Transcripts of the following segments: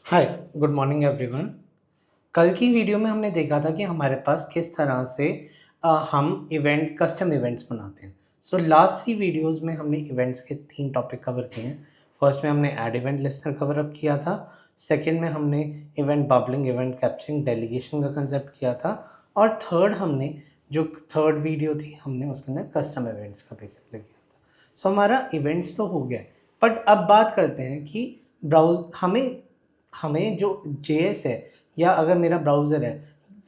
हाय, good morning everyone. कल की video में हमने देखा था कि हमारे पास किस तरह से हम कस्टम इवेंट्स बनाते हैं। सो लास्ट 3 वीडियोस में हमने इवेंट्स के 3 टॉपिक कवर किए हैं। फर्स्ट में हमने add event listener cover up किया था। सेकंड में हमने event bubbling, event capturing, delegation का कंसेप्ट किया था। और थर्ड हमने जो थर्ड वीडियो थी हमने उसके अंदर कस्टम इवेंट्स का बेसिकली किया था। सो हमारा इवेंट्स तो हो गया, बट अब बात करते हैं कि ब्राउज हमें हमें जो जेएस है या अगर मेरा ब्राउज़र है,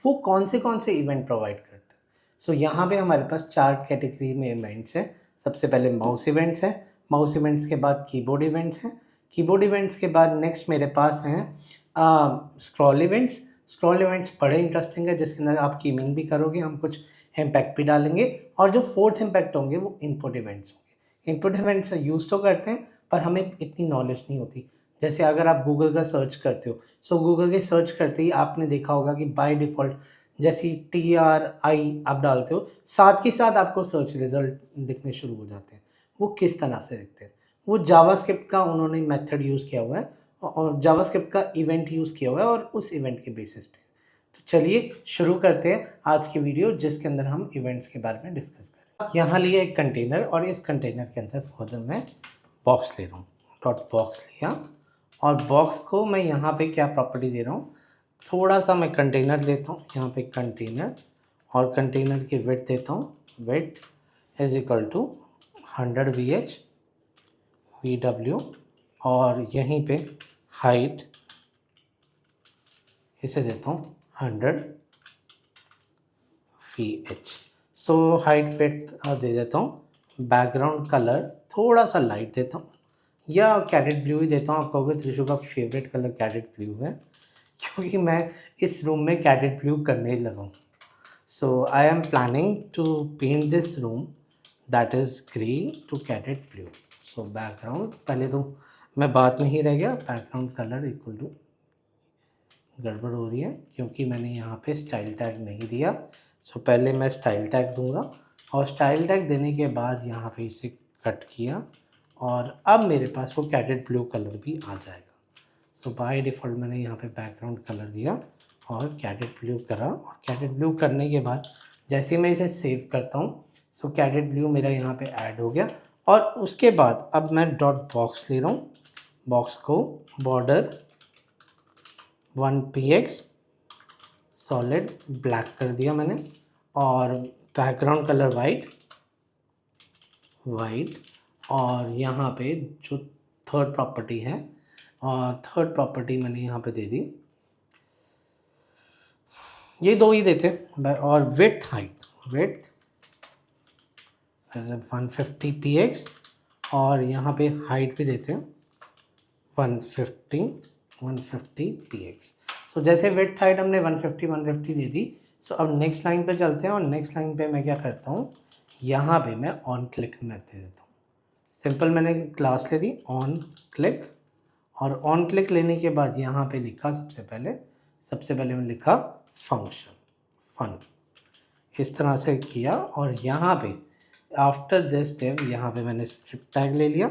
वो कौन से इवेंट प्रोवाइड करता है। सो यहाँ पे हमारे पास 4 कैटेगरी में इवेंट्स हैं। सबसे पहले माउस इवेंट्स हैं, माउस इवेंट्स के बाद कीबोर्ड इवेंट्स हैं, कीबोर्ड इवेंट्स के बाद नेक्स्ट मेरे पास हैं स्क्रॉल इवेंट्स। स्क्रॉल इवेंट्स बड़े इंटरेस्टिंग है, जिसके अंदर आप कीमिंग भी करोगे, हम कुछ इम्पैक्ट भी डालेंगे। और जो फोर्थ इम्पैक्ट होंगे वो इनपुट इवेंट्स होंगे। इनपुट इवेंट्स यूज़ तो करते हैं, पर हमें इतनी नॉलेज नहीं होती। जैसे अगर आप गूगल का सर्च करते हो, सो गूगल के सर्च करते ही आपने देखा होगा कि बाय डिफ़ॉल्ट जैसी TRI आप डालते हो, साथ ही साथ आपको सर्च रिज़ल्ट दिखने शुरू हो जाते हैं। वो किस तरह से दिखते हैं? वो जावास्क्रिप्ट का उन्होंने मेथड यूज़ किया हुआ है और जावास्क्रिप्ट का इवेंट यूज़ किया हुआ है और उस इवेंट के बेसिस पे। तो चलिए शुरू करते हैं आज की वीडियो, जिसके अंदर हम इवेंट्स के बारे में डिस्कस करें। यहाँ लिया एक कंटेनर और इस कंटेनर के अंदर फर्दर मैं बॉक्स ले रहा हूँ। डॉट बॉक्स लिया और बॉक्स को मैं यहाँ पे क्या प्रॉपर्टी दे रहा हूँ, थोड़ा सा मैं कंटेनर लेता हूँ, यहाँ पे कंटेनर और कंटेनर की विड्थ देता हूँ, width is equal to 100 VW और यहीं पे हाइट इसे देता हूँ 100 VH। सो हाइट विड्थ दे देता हूँ। बैकग्राउंड कलर थोड़ा सा लाइट देता हूँ या कैडेट ब्लू ही देता हूँ। आप कहोगे त्रिशु का फेवरेट कलर कैडेट ब्लू है, क्योंकि मैं इस रूम में कैडेट ब्लू करने ही लगा हूँ। So I am planning to paint this room that is grey to cadet blue. So background पहले तो मैं बात में ही रह गया, बैकग्राउंड कलर इक्वल टू गड़बड़ हो रही है क्योंकि मैंने यहाँ पे स्टाइल टैग नहीं दिया। सो पहले मैं स्टाइल टैग दूंगा और स्टाइल टैग देने के बाद यहाँ पे इसे कट किया और अब मेरे पास वो कैडेट ब्लू कलर भी आ जाएगा। सो बाय डिफ़ॉल्ट मैंने यहाँ पे बैकग्राउंड कलर दिया और कैडेट ब्लू करा और कैडेट ब्लू करने के बाद जैसे ही मैं इसे सेव करता हूँ, सो कैडेट ब्लू मेरा यहाँ पे ऐड हो गया। और उसके बाद अब मैं डॉट बॉक्स ले रहा हूँ, बॉक्स को बॉर्डर 1px सॉलिड ब्लैक कर दिया मैंने और बैकग्राउंड कलर वाइट और यहाँ पे जो थर्ड प्रॉपर्टी है और थर्ड प्रॉपर्टी मैंने यहाँ पे दे दी, ये दो ही देते और विड्थ 150px और यहाँ पे हाइट भी देते हैं 150px। सो जैसे विड्थ हाइट हमने 150 दे दी। सो अब नेक्स्ट लाइन पे चलते हैं और नेक्स्ट लाइन पे मैं क्या करता हूँ, यहाँ पे मैं ऑन क्लिक मेथड देता हूँ। सिंपल मैंने क्लास ले दी ऑन क्लिक और ऑन क्लिक लेने के बाद यहाँ पे लिखा सबसे पहले मैंने लिखा फन, इस तरह से किया और यहाँ पे आफ्टर दिस स्टेप यहाँ पे मैंने स्क्रिप्ट टैग ले लिया।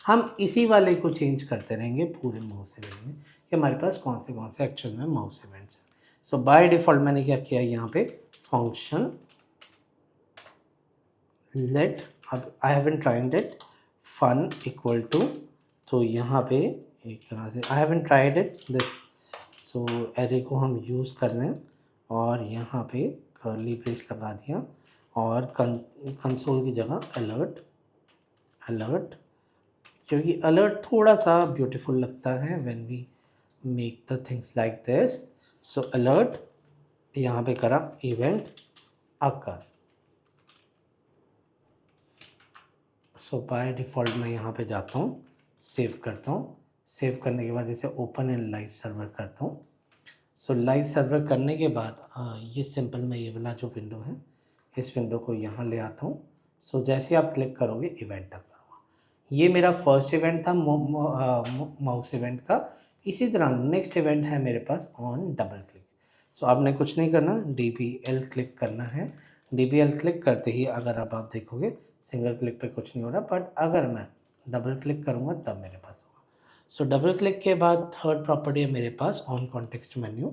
हम इसी वाले को चेंज करते रहेंगे पूरे माउस इवेंट में कि हमारे पास कौन से एक्चुअल में माउस इवेंट्स हैं। सो बाय डिफ़ॉल्ट मैंने क्या किया, यहाँ पे फंक्शन लेट, अब I haven't tried it, fun equal to, तो यहाँ पे एक तरह से I haven't tried it this. So array को हम यूज़ कर रहे हैं और यहाँ पे कर्ली ब्रेस लगा दिया और कंसोल की जगह अलर्ट, क्योंकि अलर्ट थोड़ा सा ब्यूटीफुल लगता है when we make the things like this. So alert यहाँ पे करा event occur. So by default मैं यहाँ पे जाता हूँ, सेव करता हूँ, सेव करने के बाद इसे ओपन इन लाइव सर्वर करता हूँ। सो लाइव सर्वर करने के बाद ये सिंपल मैं ये वाला जो विंडो है इस विंडो को यहाँ ले आता हूँ। सो जैसे आप क्लिक करोगे इवेंट अकर हुआ। ये मेरा फर्स्ट इवेंट था माउस इवेंट का। इसी तरह नेक्स्ट इवेंट है मेरे पास ऑन डबल क्लिक। सो आपने कुछ नहीं करना, DBL क्लिक करना है। DBL क्लिक करते ही अगर अब आप देखोगे सिंगल क्लिक पे कुछ नहीं हो रहा, बट अगर मैं डबल क्लिक करूँगा तब मेरे पास होगा। सो डबल क्लिक के बाद थर्ड प्रॉपर्टी है मेरे पास ऑन कॉन्टेक्स्ट मेन्यू।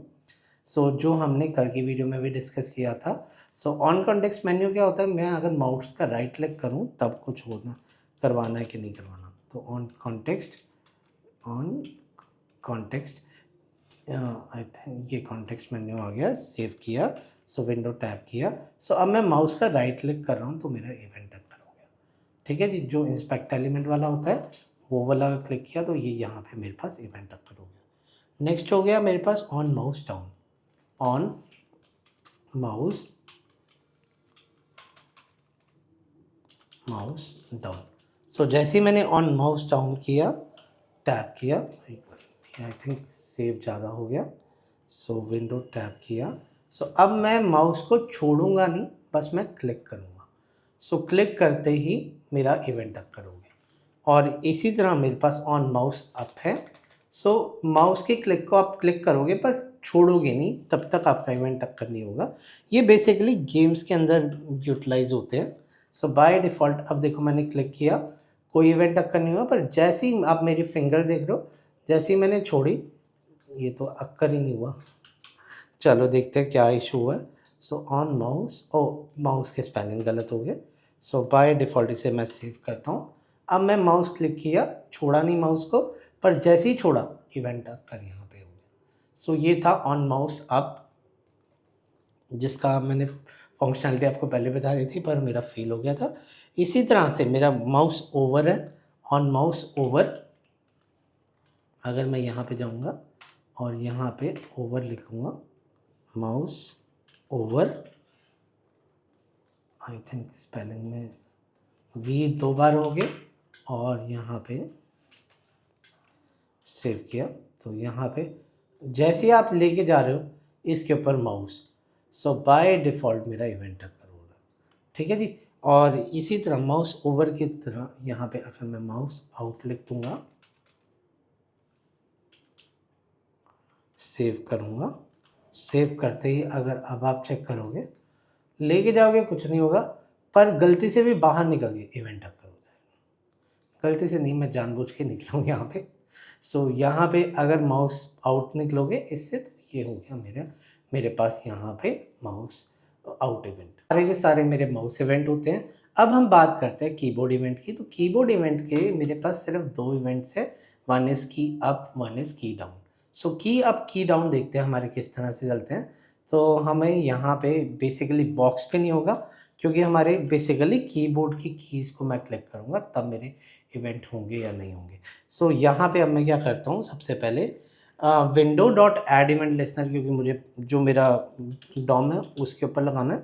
सो जो हमने कल की वीडियो में भी डिस्कस किया था। सो ऑन कॉन्टेक्स्ट मेन्यू क्या होता है, मैं अगर माउस का राइट क्लिक करूं तब कुछ होना करवाना है कि नहीं करवाना। तो ऑन कॉन्टेक्स्ट आई थिंक ये कॉन्टेक्स्ट मेन्यू आ गया, सेव किया, सो विंडो टैप किया। सो अब मैं माउस का राइट क्लिक कर रहा हूँ तो मेरा इवेंट अकर हो गया। ठीक है जी, जो इंस्पेक्ट एलिमेंट वाला होता है वो वाला क्लिक किया तो ये यहाँ पे मेरे पास इवेंट अकर हो गया। नेक्स्ट हो गया मेरे पास on mouse down. On mouse down. So जैसे ही मैंने ऑन माउस डाउन किया, टैप किया, आई थिंक सेव ज़्यादा हो गया, सो विंडो टैप किया। सो अब मैं माउस को छोड़ूंगा नहीं, बस मैं क्लिक करूँगा। सो क्लिक करते ही मेरा इवेंट अकर हो गया। और इसी तरह मेरे पास ऑन माउस अप है। सो माउस के क्लिक को आप क्लिक करोगे पर छोड़ोगे नहीं, तब तक आपका इवेंट अकर नहीं होगा। ये बेसिकली गेम्स के अंदर यूटिलाइज होते हैं। सो बाय डिफ़ॉल्ट अब देखो मैंने क्लिक किया, कोई इवेंट अकर नहीं हुआ, पर जैसे ही आप मेरी फिंगर देख रहे हो, जैसे ही मैंने छोड़ी ये तो अकर ही नहीं हुआ। चलो देखते हैं क्या इशू हुआ है। So on mouse, O mouse के स्पेलिंग गलत हो गए। सो बाय डिफ़ॉल्ट इसे मैं सेव करता हूँ। अब मैं माउस क्लिक किया, छोड़ा नहीं माउस को, पर जैसे ही छोड़ा इवेंट अकर यहाँ पे हो गया। सो ये था ऑन माउस अप, जिसका मैंने फंक्शनलिटी आपको पहले बता दी थी पर मेरा फेल हो गया था। इसी तरह से मेरा माउस ओवर है, ऑन माउस ओवर। अगर मैं यहाँ पे जाऊँगा और यहाँ पे ओवर लिखूँगा, mouse over, I think spelling में वी 2 बार हो गए, और यहाँ पे सेव किया तो यहाँ पे जैसे ही आप लेके जा रहे हो इसके ऊपर माउस, सो बाय डिफ़ॉल्ट मेरा इवेंट अकर होगा। ठीक है जी। और इसी तरह माउस ओवर की तरह यहाँ पे अगर मैं माउस आउट लिख दूँगा, सेव करूँगा, सेव करते ही अगर अब आप चेक करोगे, लेके जाओगे कुछ नहीं होगा, पर गलती से भी बाहर निकल गए इवेंट अकर हो जाएगा। गलती से नहीं, मैं जानबूझ के निकलूँ यहाँ पे। सो यहाँ पे अगर माउस आउट निकलोगे इससे, तो ये हो गया मेरे पास यहाँ पे माउस आउट इवेंट। सारे के सारे मेरे माउस इवेंट होते हैं। अब हम बात करते हैं कीबोर्ड इवेंट की। तो कीबोर्ड इवेंट के मेरे पास सिर्फ 2 इवेंट्स है, वन इज़ की अप, वन इज़ की डाउन। सो की अप की डाउन देखते हैं हमारे किस तरह से चलते हैं। तो हमें यहाँ पे बेसिकली बॉक्स पे नहीं होगा, क्योंकि हमारे बेसिकली कीबोर्ड की कीज़ को मैं क्लिक करूँगा तब मेरे इवेंट होंगे या नहीं होंगे। सो यहाँ पे अब मैं क्या करता हूँ, सबसे पहले window dot add event listener, क्योंकि मुझे जो मेरा डॉम है उसके ऊपर लगाना है।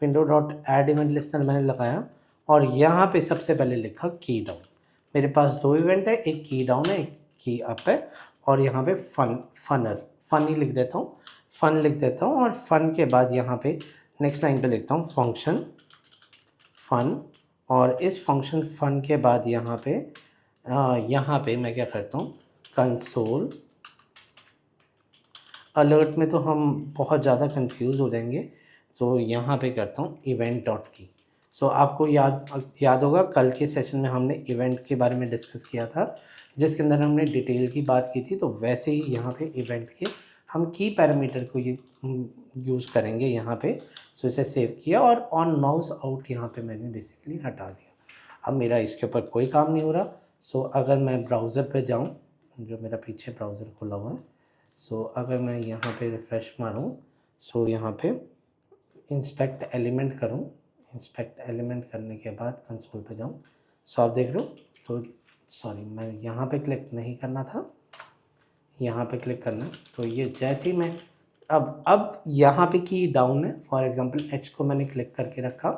Window dot add event listener मैंने लगाया और यहाँ पे सबसे पहले लिखा की डाउन। मेरे पास 2 इवेंट है, एक की डाउन है, एक की अप है। और यहाँ पे फन ही लिख देता हूँ, फन लिख देता हूँ। और फन के बाद यहाँ पे नेक्स्ट लाइन पे लिखता हूँ फंक्शन फन। और इस फंक्शन फन के बाद यहाँ पे मैं क्या करता हूँ, कंसोल। अलर्ट में तो हम बहुत ज़्यादा कंफ्यूज हो जाएंगे, तो यहाँ पे करता हूँ इवेंट डॉट की। सो आपको याद होगा कल के सेशन में हमने इवेंट के बारे में डिस्कस किया था, जिसके अंदर हमने डिटेल की बात की थी। तो वैसे ही यहाँ पे इवेंट के हम की पैरामीटर को ये यूज़ करेंगे यहाँ पे। सो इसे सेव किया और ऑन माउस आउट यहाँ पे मैंने बेसिकली हटा दिया। अब मेरा इसके ऊपर कोई काम नहीं हो रहा। सो अगर मैं ब्राउज़र पे जाऊँ, जो मेरा पीछे ब्राउज़र खुला हुआ है, सो अगर मैं यहाँ पे रिफ़्रेश मारूँ, सो यहाँ पे इंस्पेक्ट एलिमेंट करूँ, इंस्पेक्ट एलिमेंट करने के बाद कंसोल पे जाऊँ, सो आप देख रहे हो। तो सॉरी, मैं यहाँ पे क्लिक नहीं करना था, यहाँ पे क्लिक करना। तो ये जैसे ही मैं अब यहाँ पे की डाउन है। फॉर एग्जांपल एच को मैंने क्लिक करके रखा,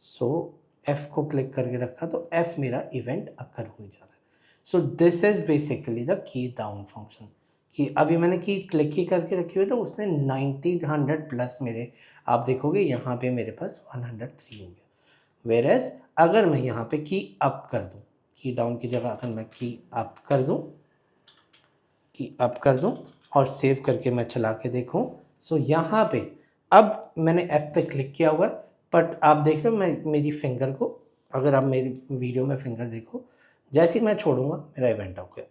सो एफ़ को क्लिक करके रखा, तो एफ़ मेरा इवेंट अकर हो जा रहा है। So this is basically the key down function. कि अभी मैंने की क्लिक ही करके रखी हुई, तो उसने 90 100 प्लस मेरे, आप देखोगे यहाँ पे मेरे पास 103 हो गया। वेयर एज अगर मैं यहाँ पे की अप कर दूँ, की डाउन की जगह अगर मैं की अप कर दूँ और सेव करके मैं चला के देखूँ, सो यहाँ पे अब मैंने एफ पे क्लिक किया हुआ है, बट आप देख रहे हो मैं मेरी फिंगर को, अगर आप मेरी वीडियो में फिंगर देखो, जैसे ही मैं छोड़ूंगा मेरा इवेंट हो गया।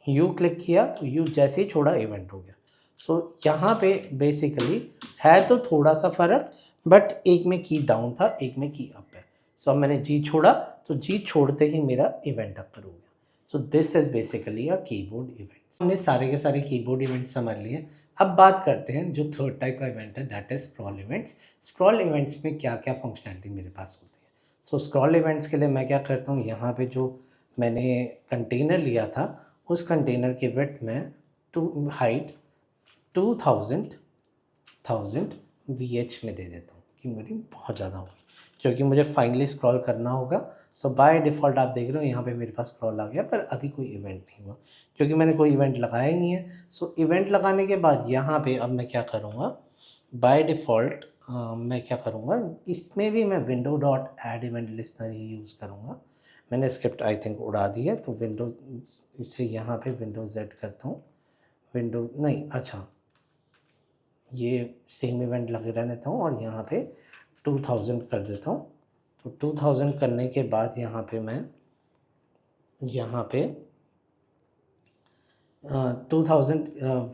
यू क्लिक किया तो यू जैसे ही छोड़ा इवेंट हो गया। सो यहाँ पे बेसिकली है तो थोड़ा सा फ़र्क, बट एक में की डाउन था, एक में की अप है। सो अब मैंने जी छोड़ा तो जी छोड़ते ही मेरा इवेंट अपर हो गया। So this is basically a keyboard event. हमने सारे के सारे कीबोर्ड इवेंट समझ लिए। अब बात करते हैं जो थर्ड टाइप का इवेंट है, that is scroll events. Scroll events में क्या क्या फंक्शनैलिटी मेरे पास होती है। सो स्क्रॉल इवेंट्स के लिए मैं क्या करता हूँ, यहाँ पे जो मैंने कंटेनर लिया था उस कंटेनर की विड्थ में टू हाइट 2000 VH में दे देता हूँ कि मेरी बहुत ज़्यादा होगी, क्योंकि मुझे फाइनली स्क्रॉल करना होगा। सो बाय डिफ़ॉल्ट आप देख रहे हो यहाँ पे मेरे पास स्क्रॉल आ गया, पर अभी कोई इवेंट नहीं हुआ क्योंकि मैंने कोई इवेंट लगाया ही नहीं है। सो इवेंट लगाने के बाद यहाँ पे अब मैं क्या करूँगा, बाय डिफ़ॉल्ट मैं क्या करूँगा, इसमें भी मैं window dot add event listener ही यूज़ करूँगा। मैंने स्क्रिप्ट आई थिंक उड़ा दी है, तो विंडो इसे यहाँ पे विंडो Z करता हूँ। विंडो नहीं, अच्छा ये सेम इवेंट लगे रहने देता हूँ और यहाँ पे 2000 कर देता हूँ। तो 2000 करने के बाद यहाँ पे मैं यहाँ पे 2000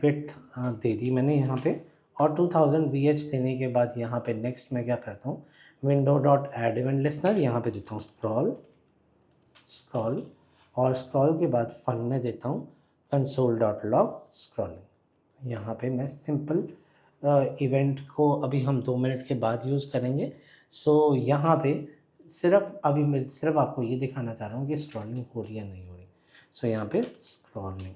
विड्थ दे दी मैंने यहाँ पे, और 2000 VH देने के बाद यहाँ पे नेक्स्ट मैं क्या करता हूँ, window dot add event listener यहाँ पे देता हूँ स्क्रॉल, और स्क्रॉल के बाद फन में देता हूँ कंसोल डॉट लॉग स्क्रॉलिंग। यहाँ पे मैं सिंपल इवेंट को अभी हम 2 मिनट के बाद यूज़ करेंगे। सो यहाँ पे सिर्फ अभी मैं सिर्फ आपको ये दिखाना चाह रहा हूँ कि स्क्रॉलिंग हो रही है नहीं हो रही। सो यहाँ पे स्क्रॉलिंग,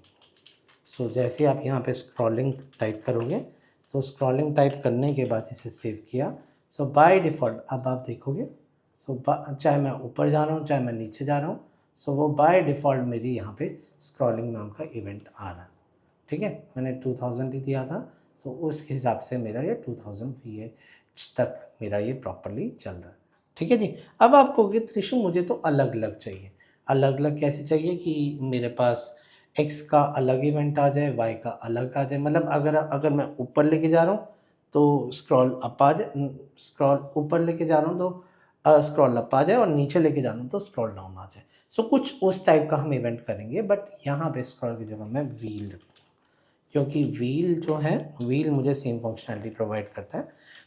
सो जैसे आप यहाँ पे स्क्रॉलिंग टाइप करोगे, तो स्क्रॉलिंग टाइप करने के बाद इसे सेव किया। सो बाय डिफ़ॉल्ट अब आप देखोगे, सो चाहे मैं ऊपर जा रहा हूँ चाहे मैं नीचे जा रहा हूँ, सो वो बाय डिफ़ॉल्ट मेरी यहाँ पे स्क्रॉलिंग नाम का इवेंट आ रहा है। ठीक है, मैंने 2000 ही दिया था, सो उस हिसाब से मेरा ये 2000 VH तक मेरा ये प्रॉपरली चल रहा है। ठीक है जी। अब आप कहोगे त्रिशु मुझे तो अलग अलग चाहिए। अलग अलग कैसे चाहिए कि मेरे पास एक्स का अलग इवेंट आ जाए, वाई का अलग आ जाए। मतलब अगर अगर मैं ऊपर लेके जा रहा हूँ तो स्क्रॉल अप आ जाए, स्क्रॉल ऊपर लेके जा रहा हूँ तो स्क्रॉल अप आ जाए, और नीचे लेके जा रहा हूँ तो स्क्रॉल डाउन आ जाए। सो कुछ उस टाइप का हम इवेंट करेंगे, बट यहाँ पे स्क्रॉल की जगह मैं व्हील रखूँगा, क्योंकि व्हील जो है, व्हील मुझे सेम फंक्शनैलिटी प्रोवाइड करता है।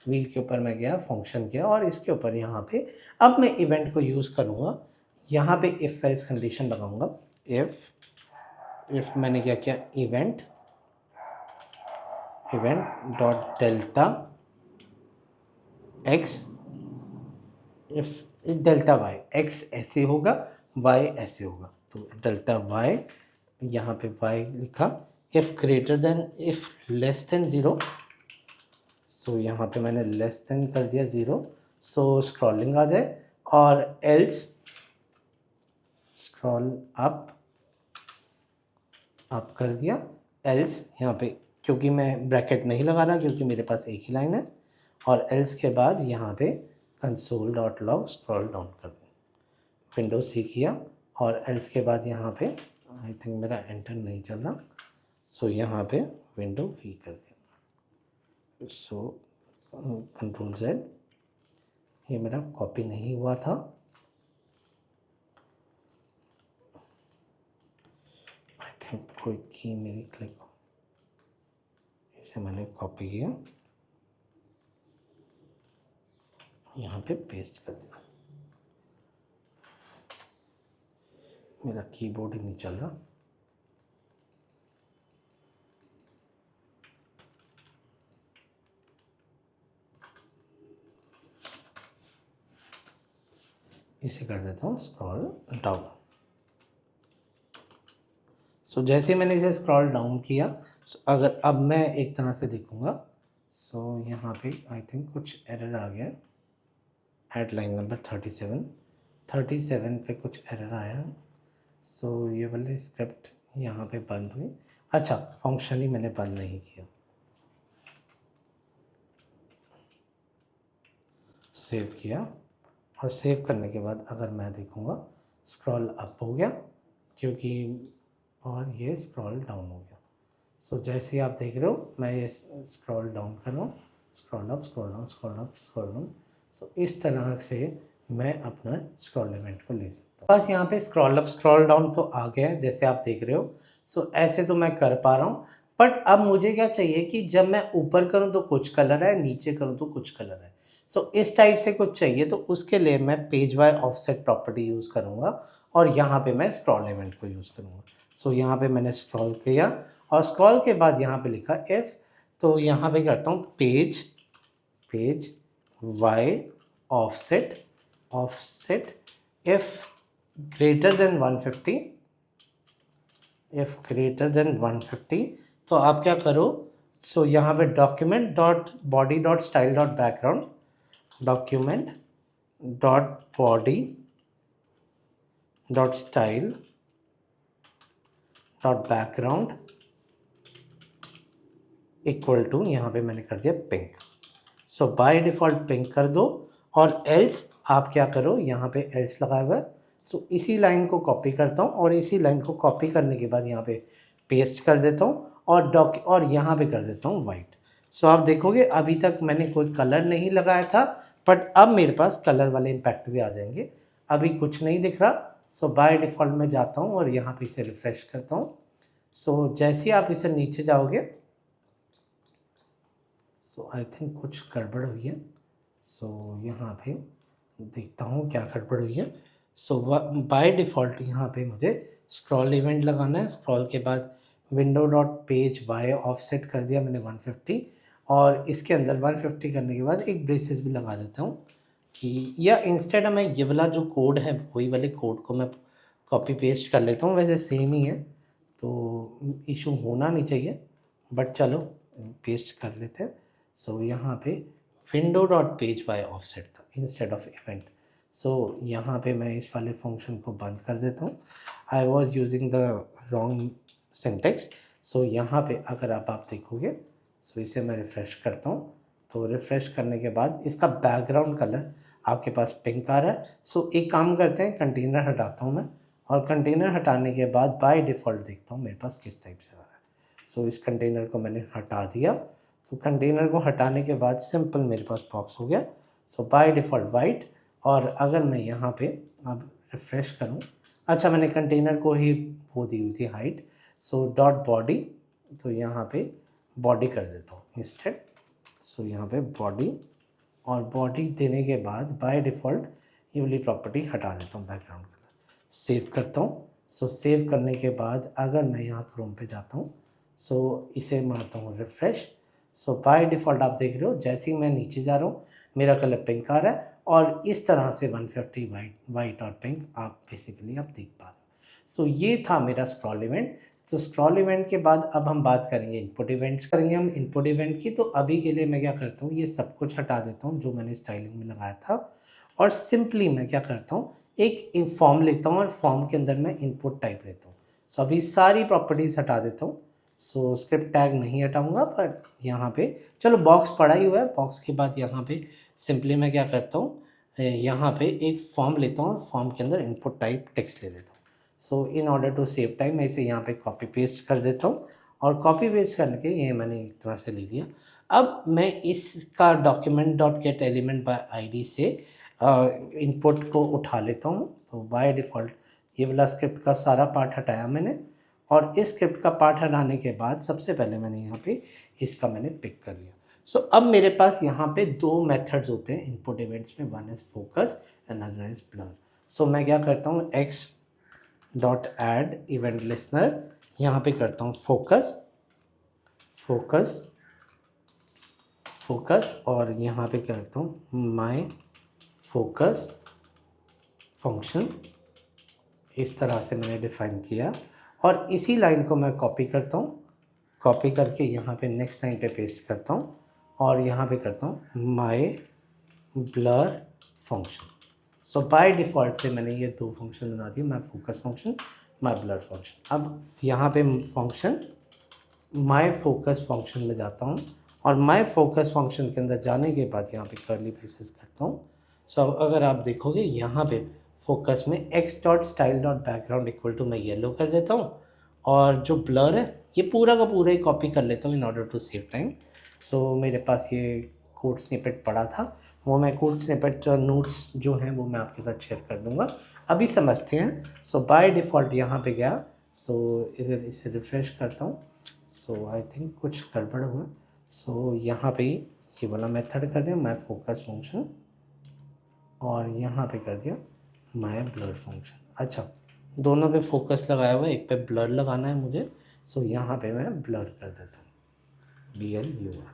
व्हील के ऊपर मैं गया, फंक्शन किया, और इसके ऊपर यहाँ पे अब मैं इवेंट को यूज़ करूँगा। यहाँ पे इफ़ एल्स कंडीशन लगाऊंगा। इफ़ मैंने क्या किया, event dot delta X, if delta Y, X ऐसे होगा, वाई ऐसे होगा, तो डेल्टा वाई, यहाँ पे वाई लिखा। If greater then, if less than 0, सो यहाँ पे मैंने लेस देन कर दिया 0, सो स्क्रॉलिंग आ जाए, और एल्स स्क्रॉल अप कर दिया। एल्स यहाँ पे क्योंकि मैं ब्रैकेट नहीं लगा रहा क्योंकि मेरे पास एक ही लाइन है, और एल्स के बाद यहाँ पे console dot log scroll down कर दूँ, विंडो सी किया, और एल्स के बाद यहाँ पे आई थिंक मेरा एंटर नहीं चल रहा, सो यहाँ पे विंडो वी कर दिया। सो कंट्रोल Z, ये मेरा कॉपी नहीं हुआ था, आई थिंक कोई की मेरी क्लिक, इसे मैंने कॉपी किया, यहाँ पे पेस्ट कर दिया। मेरा कीबोर्ड ही नहीं चल रहा। इसे कर देता हूँ स्क्रॉल डाउन। सो जैसे मैंने इसे स्क्रॉल डाउन किया, अगर अब मैं एक तरह से देखूँगा, सो यहाँ पे आई थिंक कुछ एरर आ गया। एट लाइन नंबर 37 पे कुछ एरर आया। सो ये वाली स्क्रिप्ट यहाँ पे बंद हुई। अच्छा, फंक्शन ही मैंने बंद नहीं किया। सेव किया, और सेव करने के बाद अगर मैं देखूँगा, स्क्रॉल अप हो गया क्योंकि, और ये स्क्रॉल डाउन हो गया। सो जैसे आप देख रहे हो मैं ये स्क्रॉल डाउन कर रहा हूँ, scroll up, scroll down, scroll up, scroll down. So इस तरह से मैं अपना स्क्रॉल इवेंट को ले सकता हूँ। बस यहाँ पे स्क्रॉल अप स्क्रॉल डाउन तो आ गया है जैसे आप देख रहे हो। सो ऐसे तो मैं कर पा रहा हूँ, बट अब मुझे क्या चाहिए कि जब मैं ऊपर करूँ तो कुछ कलर है, नीचे करूँ तो कुछ कलर है। सो इस टाइप से कुछ चाहिए, तो उसके लिए मैं page by offset property use करूँगा और यहाँ पे मैं स्क्रॉल इवेंट को यूज़ करूँगा। सो यहाँ पे मैंने स्क्रॉल किया और स्क्रॉल के बाद यहाँ पे लिखा इफ़, तो यहाँ पे करता हूँ page Y offset if greater than 150, if greater than 150, तो आप क्या करो, सो यहाँ पे document dot body dot style dot background, document dot body dot style dot background equal to, यहाँ पे मैंने कर दिया pink. So by default pink कर दो और एल्स आप क्या करो, यहाँ पे एल्स लगाया हुआ है। सो इसी लाइन को कॉपी करता हूँ और इसी लाइन को कॉपी करने के बाद यहाँ पे पेस्ट कर देता हूँ और यहाँ पे कर देता हूँ वाइट। सो आप देखोगे अभी तक मैंने कोई कलर नहीं लगाया था, बट अब मेरे पास कलर वाले इम्पैक्ट भी आ जाएंगे। अभी कुछ नहीं दिख रहा, सो बाय डिफ़ॉल्ट मैं जाता हूँ और यहाँ पे इसे रिफ़्रेश करता हूँ। सो जैसे ही आप इसे नीचे जाओगे, सो आई थिंक कुछ गड़बड़ हुई है। सो यहाँ पे देखता हूँ क्या गड़बड़ हुई है। सो बाय डिफ़ॉल्ट यहाँ पे मुझे स्क्रॉल इवेंट लगाना है। स्क्रॉल के बाद window dot page by offset कर दिया मैंने 150 और इसके अंदर 150 करने के बाद एक ब्रेसेस भी लगा देता हूँ कि, या इंस्टेड मैं ये वाला जो कोड है वही वाले कोड को मैं कॉपी पेस्ट कर लेता हूँ। वैसे सेम ही है तो इशू होना नहीं चाहिए, बट चलो पेस्ट कर लेते हैं। सो यहाँ पे window dot page by offset था इंस्टेड ऑफ इवेंट। सो यहाँ पे मैं इस वाले फंक्शन को बंद कर देता हूँ। I was using the wrong syntax. So यहाँ पे अगर आप देखोगे, सो इसे मैं रिफ़्रेश करता हूँ, तो रिफ़्रेश करने के बाद इसका बैकग्राउंड कलर आपके पास पिंक आ रहा है। सो एक काम करते हैं, कंटेनर हटाता हूँ मैं और कंटेनर हटाने के बाद बाय डिफ़ॉल्ट देखता हूँ मेरे पास किस टाइप से आ रहा है। सो इस कंटेनर को मैंने हटा दिया। तो कंटेनर को हटाने के बाद सिंपल मेरे पास बॉक्स हो गया। सो बाय डिफ़ॉल्ट वाइट। और अगर मैं यहाँ पे अब रिफ़्रेश करूँ, अच्छा मैंने कंटेनर को ही वो दी हुई थी हाइट। सो डॉट बॉडी, तो यहाँ पे बॉडी कर देता हूँ इंस्टेड। सो यहाँ पे बॉडी, और बॉडी देने के बाद बाय डिफ़ॉल्ट ये वाली प्रॉपर्टी हटा देता हूँ बैकग्राउंड कलर। सेव करता हूँ। सो सेव करने के बाद अगर मैं यहाँ क्रोम पे जाता हूँ, सो इसे मारता हूँ रिफ़्रेश। सो बाय डिफ़ॉल्ट आप देख रहे हो जैसे ही मैं नीचे जा रहा हूँ मेरा कलर पिंक आ रहा है और इस तरह से 150 वाइट और पिंक आप बेसिकली आप देख पा रहे हो। सो ये था मेरा स्क्रॉल इवेंट। तो स्क्रॉल इवेंट के बाद अब हम बात करेंगे इनपुट इवेंट्स करेंगे हम इनपुट इवेंट की। तो अभी के लिए मैं क्या करता हूँ, ये सब कुछ हटा देता हूँ जो मैंने स्टाइलिंग में लगाया था और सिंपली मैं क्या करता हूँ, एक फॉर्म लेता हूँ और फॉर्म के अंदर मैं इनपुट टाइप लेता हूँ। सो अभी सारी प्रॉपर्टीज़ हटा देता हूँ। सो स्क्रिप्ट टैग नहीं हटाऊंगा, पर यहाँ पे चलो बॉक्स पड़ा ही हुआ है। बॉक्स के बाद यहाँ पे सिंपली मैं क्या करता हूँ, यहाँ पे एक फॉर्म लेता हूँ, फॉर्म के अंदर इनपुट टाइप टेक्स्ट ले लेता हूँ। So in order to save time मैं इसे यहाँ पे कॉपी पेस्ट कर देता हूँ और कॉपी पेस्ट करके ये मैंने एक तरह से ले लिया। अब मैं इसका document dot gate element by ID से इनपुट को उठा लेता हूँ। तो बाय डिफ़ॉल्ट ये वाला स्क्रिप्ट का सारा पार्ट हटाया मैंने और इस स्क्रिप्ट का पार्ट हटाने के बाद सबसे पहले मैंने यहाँ पे इसका मैंने पिक कर लिया। सो अब मेरे पास यहाँ पे दो मेथड्स होते हैं इनपुट इवेंट्स में, one is focus and other is blur. So मैं क्या करता हूँ, x dot add event listener, यहाँ पे करता हूँ फोकस और यहाँ पे करता हूँ माई फोकस फंक्शन। इस तरह से मैंने डिफ़ाइन किया और इसी लाइन को मैं कॉपी करता हूँ, कॉपी करके यहाँ पे नेक्स्ट लाइन पे पेस्ट करता हूँ और यहाँ पे करता हूँ my blur function. So by default से मैंने ये दो फंक्शन बना दिए, my focus function, my blur function. अब यहाँ पे फंक्शन माई फोकस फंक्शन में जाता हूँ और माई फोकस फंक्शन के अंदर जाने के बाद यहाँ पे कर्ली ब्रेसेस करता हूँ। सो अगर आप देखोगे यहाँ पे फोकस में X dot style dot background equal to मैं येलो कर देता हूँ और जो ब्लर है ये पूरा का पूरा ही कॉपी कर लेता हूँ in order to save time. So मेरे पास ये कोड स्निपेट पड़ा था, वो मैं कोड स्निपेट नोट्स जो हैं वो मैं आपके साथ शेयर कर दूँगा। अभी समझते हैं। सो बाय डिफ़ॉल्ट यहाँ पे गया सो अगर इसे रिफ़्रेश करता हूँ, सो आई थिंक कुछ गड़बड़ हुआ। सो यहाँ पे ये वाला मेथड कर दिया माय फोकस फंक्शन, और यहाँ पे कर दिया माय ब्लर फंक्शन। अच्छा, दोनों पे फोकस लगाया हुआ है, एक पे ब्लर लगाना है मुझे। सो यहाँ पे मैं ब्लर कर देता हूँ, BLUR।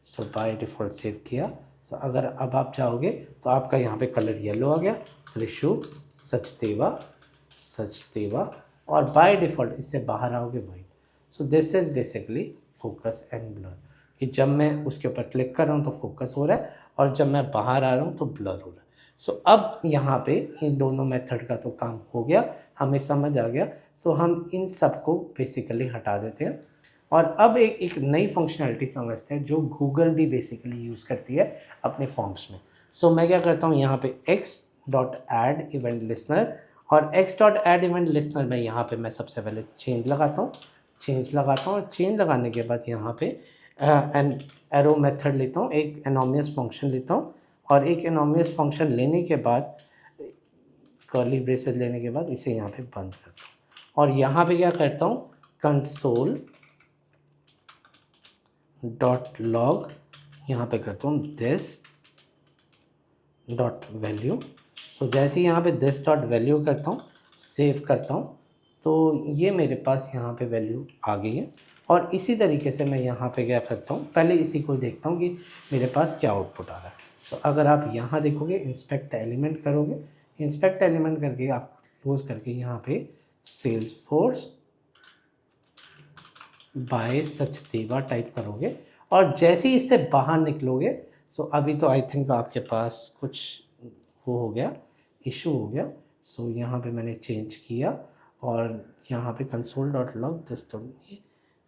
So by default save किया। सो अगर अब आप जाओगे तो आपका यहाँ पे कलर येलो आ गया, त्रिशूल सचदेवा सचदेवा, और बाय डिफ़ॉल्ट इससे बाहर आओगे white. So this is basically focus and blur, कि जब मैं उसके ऊपर क्लिक कर रहा हूँ तो फोकस हो रहा है, और जब मैं बाहर आ रहा हूँ तो ब्लर हो रहा है। सो अब यहाँ पे इन दोनों मेथड का तो काम हो गया, हमें समझ आ गया। सो हम इन सब को बेसिकली हटा देते हैं, और अब एक नई फंक्शनैलिटी समझते हैं जो गूगल भी बेसिकली यूज़ करती है अपने फॉर्म्स में। सो मैं क्या करता हूँ, यहाँ पे x.add event listener, और x.add event listener में यहाँ पे मैं सबसे पहले चेंज लगाता हूँ, और चेंज लगाने के बाद यहाँ पे एन एरो मेथड लेता हूँ, एक एनोमियस फंक्शन लेता हूँ, और एक एनोमियस फंक्शन लेने के बाद कर्ली ब्रेसेस लेने के बाद इसे यहाँ पे बंद करता हूँ, और यहाँ पे क्या करता हूँ, कंसोल डॉट लॉग यहाँ पे करता हूँ दिस डॉट वैल्यू। सो जैसे ही यहाँ पे दिस डॉट वैल्यू करता हूँ, सेव करता हूँ, तो ये मेरे पास यहाँ पे वैल्यू आ गई है। और इसी तरीके से मैं यहाँ पे क्या करता हूँ, पहले इसी को देखता हूँ कि मेरे पास क्या आउटपुट आ रहा है। सो अगर आप यहाँ देखोगे, इंस्पेक्ट एलिमेंट करोगे, इंस्पेक्ट एलिमेंट करके आप क्लोज करके यहाँ पे सेल्सफोर्स बाय सचदेवा टाइप करोगे, और जैसे ही इससे बाहर निकलोगे, सो अभी तो आई थिंक आपके पास कुछ वो हो गया, इशू हो गया। सो यहाँ पे मैंने चेंज किया, और यहाँ पे console dot log this dot,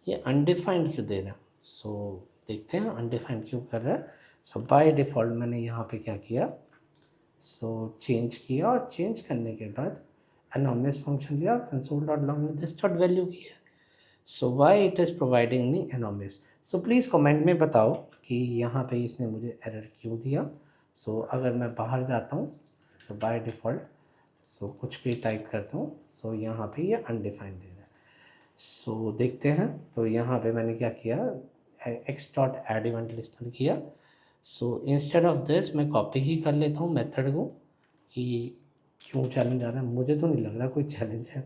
ये अनडिफाइंड क्यों दे रहा है। सो देखते हैं अनडिफाइंड क्यों कर रहा है। सो बाय डिफ़ॉल्ट मैंने यहाँ पे क्या किया, सो चेंज किया, और चेंज करने के बाद एनोनिमस फंक्शन लिया और कंसोल डॉट लॉग में दिस डॉट वैल्यू किया। So why it is providing me anonymous. So please comment में बताओ कि यहाँ पे इसने मुझे एरर क्यों दिया। सो अगर मैं बाहर जाता हूँ, सो बाय डिफ़ॉल्ट सो कुछ भी टाइप करता हूँ, सो यहाँ पे ये अनडिफाइंड दे रहा है। सो देखते हैं, तो यहाँ पे मैंने क्या किया, x.add event listener किया। सो इंस्टेड ऑफ दिस मैं कॉपी ही कर लेता हूँ मेथड को, कि क्यों चैलेंज आ रहा है, मुझे तो नहीं लग रहा कोई चैलेंज है,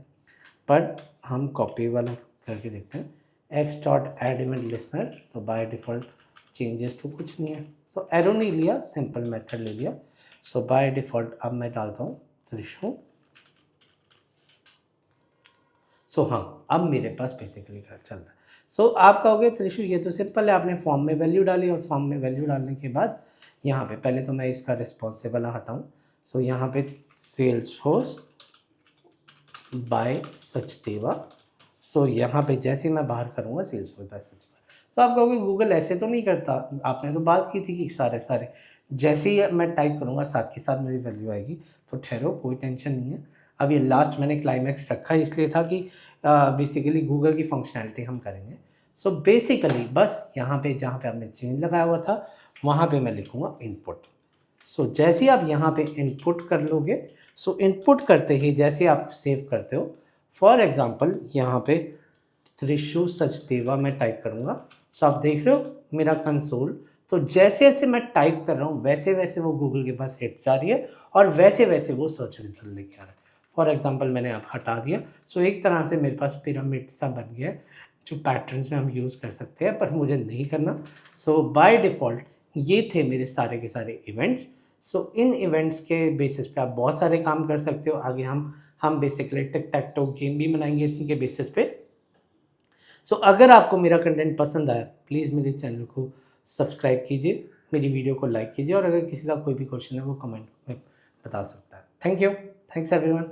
बट हम कॉपी वाला करके देखते हैं। x.add event listener, तो बाय डिफ़ॉल्ट चेंजेस तो कुछ नहीं है। सो एरो नहीं लिया, सिंपल मेथड ले लिया। सो बाय डिफ़ॉल्ट अब मैं डालता हूँ त्रिशूल। सो हाँ, अब मेरे पास बेसिकली क्या चल रहा है। सो आप कहोगे त्रिशूल ये तो सिंपल है, आपने फॉर्म में वैल्यू डाली, और फॉर्म में वैल्यू डालने के बाद यहाँ पे पहले तो मैं इसका रिस्पॉन्सिबल हटाऊँ। सो यहाँ पे सेल्सफोर्स बाय सचदेवा। सो यहाँ पे जैसे मैं बाहर करूँगा सेल्सफोर्स बाय सचदेवा, तो आप कहोगे गूगल ऐसे तो नहीं करता, आपने तो बात की थी कि सारे जैसे ही मैं टाइप करूँगा साथ के साथ मेरी वैल्यू आएगी। तो ठहरो, कोई टेंशन नहीं है। अब ये लास्ट मैंने क्लाइमैक्स रखा इसलिए था कि बेसिकली गूगल की फंक्शनैलिटी हम करेंगे। सो बेसिकली बस यहाँ पे जहाँ पे आपने चेंज लगाया हुआ था, वहाँ पे मैं लिखूँगा इनपुट। सो जैसे ही आप यहाँ पे इनपुट कर लोगे, सो इनपुट करते ही जैसे आप सेव करते हो, फॉर एग्ज़ाम्पल यहाँ पे त्रिशु सचदेवा मैं टाइप करूँगा। सो आप देख रहे हो मेरा कंसोल, तो जैसे जैसे मैं टाइप कर रहा हूँ वैसे वैसे वो गूगल के पास हिट जा रही है, और वैसे वैसे वो सर्च रिजल्ट लेके आ रहा है। फॉर एग्ज़ाम्पल मैंने अब हटा दिया। सो एक तरह से मेरे पास पिरामिड सा बन गया है, जो पैटर्न्स में हम यूज़ कर सकते हैं, पर मुझे नहीं करना। सो बाय डिफ़ॉल्ट ये थे मेरे सारे के सारे इवेंट्स। सो इन इवेंट्स के बेसिस पे आप बहुत सारे काम कर सकते हो। आगे हम basically tick tech to game भी बनाएंगे इसी के बेसिस पे। सो अगर आपको मेरा कंटेंट पसंद आया, प्लीज़ मेरे चैनल को सब्सक्राइब कीजिए, मेरी वीडियो को लाइक कीजिए, और अगर किसी का कोई भी क्वेश्चन है वो कमेंट में बता सकता है। Thank you, thanks everyone.